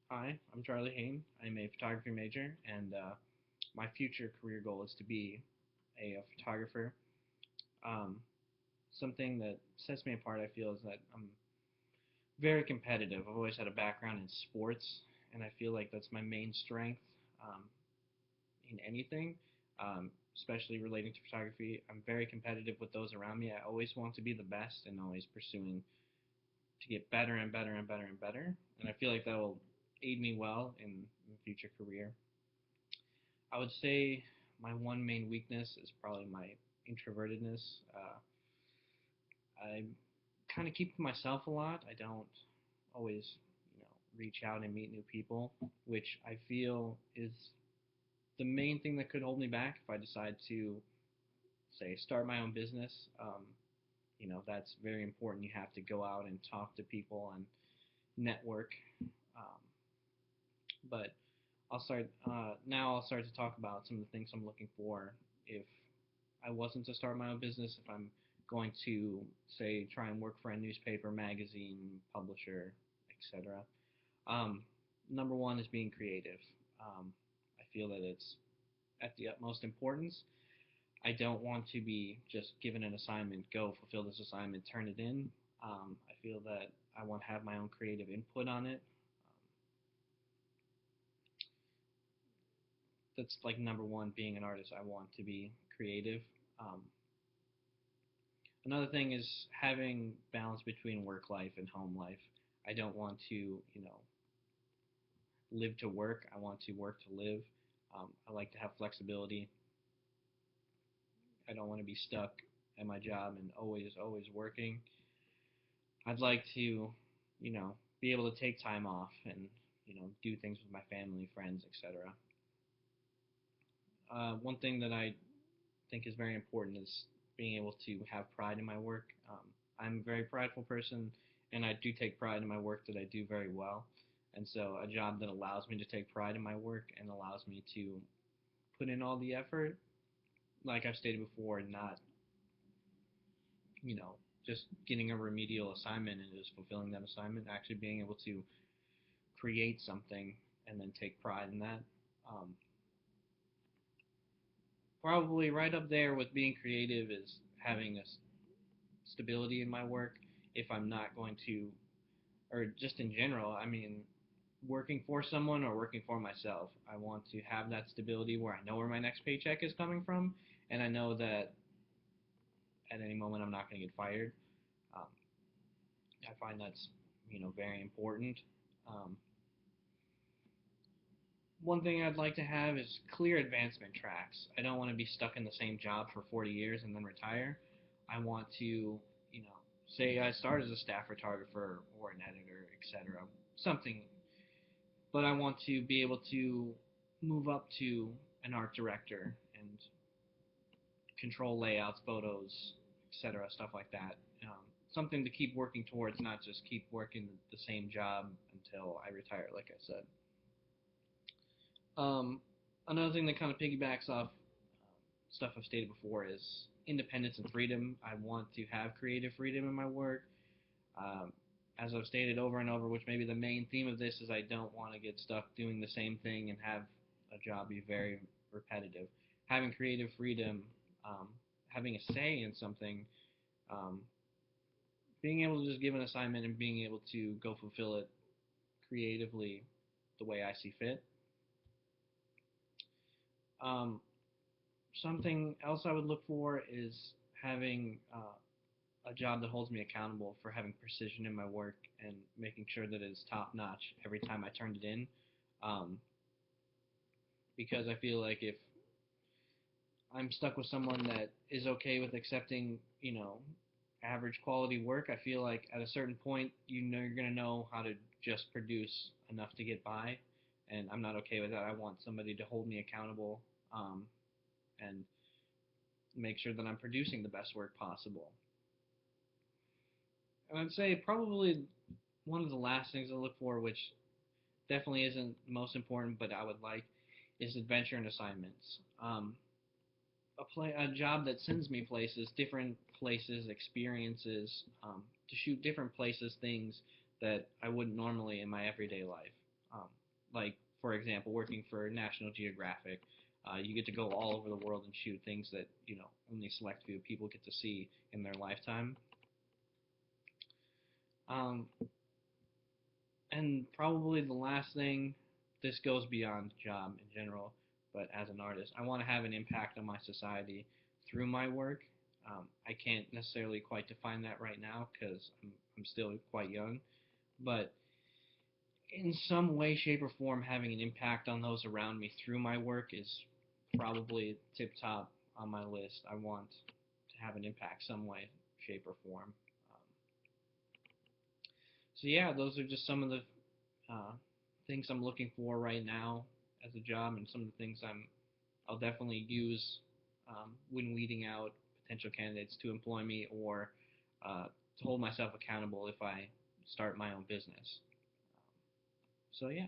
Hi, I'm Charlie Hain. I'm a photography major, and my future career goal is to be a photographer. Um, Something that sets me apart, I feel, is that I'm very competitive. I've always had a background in sports, and I feel like that's my main strength um, in anything, especially relating to photography. I'm very competitive with those around me. I always want to be the best and always pursuing to get better and better and better and better. And I feel like that will aid me well in the future career. I would say my one main weakness is probably my introvertedness. I kind of keep to myself a lot. I don't always, reach out and meet new people, which I feel is the main thing that could hold me back if I decide to, say, start my own business. That's very important. You have to go out and talk to people and network. Um, but I'll start now. I'll start to talk about some of the things I'm looking for if I wasn't to start my own business, if I'm going to, say, try and work for a newspaper, magazine, publisher, etc. Um, Number one is being creative. I feel that it's at the utmost importance. I don't want to be just given an assignment, go fulfill this assignment, turn it in. I feel that I want to have my own creative input on it. That's like number one, being an artist. I want to be creative. Um, Another thing is having balance between work life and home life. I don't want to, live to work. I want to work to live. I like to have flexibility. I don't want to be stuck at my job and always working. I'd like to, be able to take time off and, do things with my family, friends, etc. One thing that I think is very important is being able to have pride in my work. I'm a very prideful person, and I do take pride in my work that I do very well. And so, a job that allows me to take pride in my work and allows me to put in all the effort, like I've stated before, not, you know, just getting a remedial assignment and just fulfilling that assignment, actually being able to create something and then take pride in that. Um, Probably right up there with being creative is having a stability in my work. If I'm not going to, or just in general, I mean, working for someone or working for myself, I want to have that stability where I know where my next paycheck is coming from, and I know that at any moment I'm not going to get fired. Um, I find that's very important. Um, One thing I'd like to have is clear advancement tracks. I don't want to be stuck in the same job for 40 years and then retire. I want to, say I start as a staff photographer or an editor, etc. Something, but I want to be able to move up to an art director and control layouts, photos, etc., stuff like that. Something to keep working towards, not just keep working the same job until I retire, like I said. Um, Another thing that kind of piggybacks off stuff I've stated before is independence and freedom. I want to have creative freedom in my work. Um, as I've stated over and over, which maybe the main theme of this is I don't want to get stuck doing the same thing and have a job be very repetitive. Having creative freedom, um, having a say in something, um, being able to just give an assignment and being able to go fulfill it creatively the way I see fit. Um, Something else I would look for is having a job that holds me accountable for having precision in my work and making sure that it's top notch every time I turned it in. Um, because I feel like if I'm stuck with someone that is okay with accepting, average quality work, I feel like at a certain point, you're going to know how to just produce enough to get by. And I'm not okay with that. I want somebody to hold me accountable and make sure that I'm producing the best work possible. And I'd say probably one of the last things I look for, which definitely isn't the most important, but I would like, is adventure and assignments. A job that sends me places, different places, experiences, to shoot different places, things that I wouldn't normally in my everyday life. Um, like, for example, working for National Geographic, you get to go all over the world and shoot things that only a select few people get to see in their lifetime. Um, and probably the last thing, this goes beyond job in general, but as an artist, I want to have an impact on my society through my work. I can't necessarily quite define that right now because I'm still quite young, but in some way, shape, or form, having an impact on those around me through my work is probably tip top on my list. I want to have an impact some way, shape, or form. So yeah, those are just some of the uh, things I'm looking for right now as a job, and some of the things I'll definitely use when weeding out potential candidates to employ me or to hold myself accountable if I start my own business. So yeah.